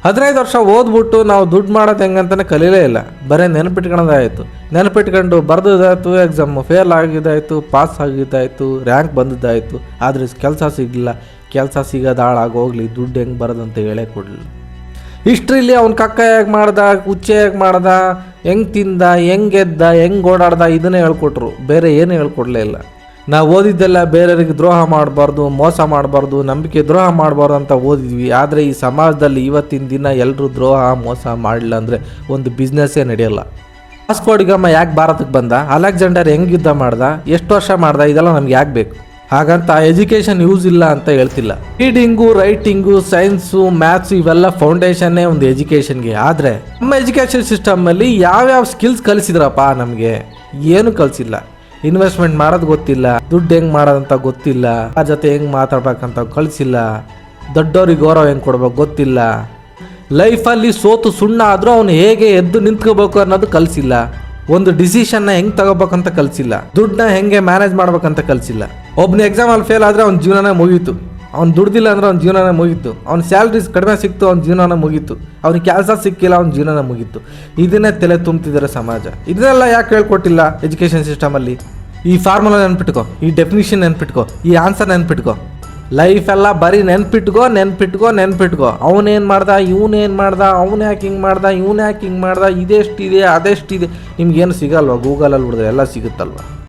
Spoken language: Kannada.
15 ವರ್ಷ ಓದ್ಬಿಟ್ಟು ನಾವು ದುಡ್ಡು ಮಾಡೋದು ಹೆಂಗಂತಾನೆ ಕಲೀಲೇ ಇಲ್ಲ, ಬರೀ ನೆನಪಿಟ್ಕೊಳ್ಳೋದಾಯಿತು. ನೆನಪಿಟ್ಕೊಂಡು ಬರೆದಿದ್ದಾಯಿತು, ಎಕ್ಸಾಮು ಫೇಲ್ ಆಗಿದ್ದಾಯಿತು, ಪಾಸ್ ಆಗಿದ್ದಾಯಿತು, ರ್ಯಾಂಕ್ ಬಂದಿದ್ದಾಯಿತು. ಆದರೆ ಕೆಲಸ ಸಿಗಲಿಲ್ಲ. ಕೆಲಸ ಸಿಗೋದು ಹಾಳಾಗೋಗ್ಲಿ, ದುಡ್ಡು ಹೆಂಗೆ ಬರೋದಂತ ಹೇಳೇ ಕೊಡಲಿಲ್ಲ. ಹಿಸ್ಟ್ರಿಲಿ ಅವ್ನ ಕಕ್ಕ ಹೇಗೆ ಮಾಡ್ದ, ಕುಚ್ಚೆ ಹೇಗೆ ಮಾಡ್ದ, ಹೆಂಗೆ ತಿಂದ, ಹೆಂಗೆ ಗೆದ್ದ, ಹೆಂಗೆ ಓಡಾಡ್ದ, ಇದನ್ನೇ ಹೇಳ್ಕೊಟ್ರು. ಬೇರೆ ಏನೂ ಹೇಳ್ಕೊಡ್ಲೇ ಇಲ್ಲ. ನಾವು ಓದಿದ್ದೆಲ್ಲ ಬೇರೆಯವ್ರಿಗೆ ದ್ರೋಹ ಮಾಡಬಾರ್ದು, ಮೋಸ ಮಾಡಬಾರ್ದು, ನಂಬಿಕೆ ದ್ರೋಹ ಮಾಡಬಾರ್ದು ಅಂತ ಓದಿದ್ವಿ. ಆದರೆ ಈ ಸಮಾಜದಲ್ಲಿ ಇವತ್ತಿನ ದಿನ ಎಲ್ಲರೂ ದ್ರೋಹ ಮೋಸ ಮಾಡಲಿಲ್ಲ ಅಂದರೆ ಒಂದು ಬಿಸ್ನೆಸ್ಸೇ ನಡೆಯಲ್ಲ. ವಾಸ್ಕೋ ಡಿ ಗಾಮ ಯಾಕೆ ಭಾರತಕ್ಕೆ ಬಂದ, ಅಲೆಕ್ಸಾಂಡರ್ ಹೆಂಗೆ ಯುದ್ಧ ಮಾಡ್ದ, ಎಷ್ಟು ವರ್ಷ ಮಾಡ್ದ, ಇದೆಲ್ಲ ನಮ್ಗೆ ಯಾಕೆ ಬೇಕು? ಹಾಗಂತ ಎಜುಕೇಷನ್ ಯೂಸ್ ಇಲ್ಲ ಅಂತ ಹೇಳ್ತಿಲ್ಲ. ರೀಡಿಂಗು, ರೈಟಿಂಗು, ಸೈನ್ಸು, ಮ್ಯಾಥ್ಸು ಇವೆಲ್ಲ ಫೌಂಡೇಶನ್ನೇ ಒಂದು ಎಜುಕೇಷನ್ಗೆ. ಆದರೆ ನಮ್ಮ ಎಜುಕೇಷನ್ ಸಿಸ್ಟಮಲ್ಲಿ ಯಾವ್ಯಾವ ಸ್ಕಿಲ್ಸ್ ಕಲಿಸಿದ್ರಪ್ಪ? ನಮಗೆ ಏನು ಕಲಿಸಿಲ್ಲ. ಇನ್ವೆಸ್ಟ್ಮೆಂಟ್ ಮಾಡೋದು ಗೊತ್ತಿಲ್ಲ, ದುಡ್ಡು ಹೆಂಗೆ ಮಾಡೋದಂತ ಗೊತ್ತಿಲ್ಲ, ಆ ಜೊತೆ ಹೆಂಗೆ ಮಾತಾಡ್ಬೇಕಂತ ಕಲಿಸಿಲ್ಲ, ದೊಡ್ಡವ್ರಿಗೆ ಗೌರವ ಹೆಂಗೆ ಕೊಡ್ಬೇಕು ಗೊತ್ತಿಲ್ಲ, ಲೈಫಲ್ಲಿ ಸೋತು ಸುಣ್ಣ ಆದರೂ ಅವನು ಹೇಗೆ ಎದ್ದು ನಿಂತ್ಕೋಬೇಕು ಅನ್ನೋದು ಕಲಿಸಿಲ್ಲ, ಒಂದು ಡಿಸಿಷನ್ನ ಹೆಂಗೆ ತಗೋಬೇಕಂತ ಕಲಿಸಿಲ್ಲ, ದುಡ್ಡನ್ನ ಹೆಂಗೆ ಮ್ಯಾನೇಜ್ ಮಾಡ್ಬೇಕಂತ ಕಲಿಸಿಲ್ಲ. ಒಬ್ಬನ ಎಕ್ಸಾಮಲ್ಲಿ ಫೇಲ್ ಆದರೆ ಅವ್ನ ಜೀವನನೇ ಮುಗೀತು. ಅವ್ನು ದುಡ್ದಿಲ್ಲ ಅಂದರೆ ಅವ್ನ ಜೀವನನೇ ಮುಗೀತು. ಅವ್ನ ಸ್ಯಾಲ್ರೀಸ್ ಕಡಿಮೆ ಸಿಕ್ತು, ಅವ್ನ ಜೀವನನೇ ಮುಗೀತು. ಅವ್ನಿಗೆ ಕೆಲಸ ಸಿಕ್ಕಿಲ್ಲ, ಅವ್ನ ಜೀವನನೇ ಮುಗೀತು. ಇದನ್ನೇ ತಲೆ ತುಂಬ್ತಿದ್ದಾರೆ ಸಮಾಜ. ಇದನ್ನೆಲ್ಲ ಯಾಕೆ ಹೇಳ್ಕೊಟ್ಟಿಲ್ಲ ಎಜುಕೇಷನ್ ಸಿಸ್ಟಮಲ್ಲಿ? ಈ ಫಾರ್ಮುಲಾ ನೆನ್ಪಿಟ್ಕೋ, ಈ ಡೆಫಿನಿಷನ್ ನೆನ್ಪಿಟ್ಕೋ, ಈ ಆನ್ಸರ್ ನೆನ್ಪಿಟ್ಕೋ. ಲೈಫೆಲ್ಲ ಬರೀ ನೆನ್ಪಿಟ್ಕೋ. ಅವನೇನು ಮಾಡ್ದ, ಇವನೇನು ಮಾಡ್ದ, ಅವನು ಯಾಕೆ ಹಿಂಗೆ ಮಾಡ್ದ, ಇವನು ಯಾಕೆ ಹಿಂಗೆ ಮಾಡ್ದ, ಇದೆಷ್ಟಿದೆ ಅದೆಷ್ಟಿದೆ, ನಿಮ್ಗೇನು ಸಿಗಲ್ವ? ಗೂಗಲಲ್ಲಿ ಹುಡಿದ್ರೆ ಎಲ್ಲ ಸಿಗುತ್ತಲ್ವ?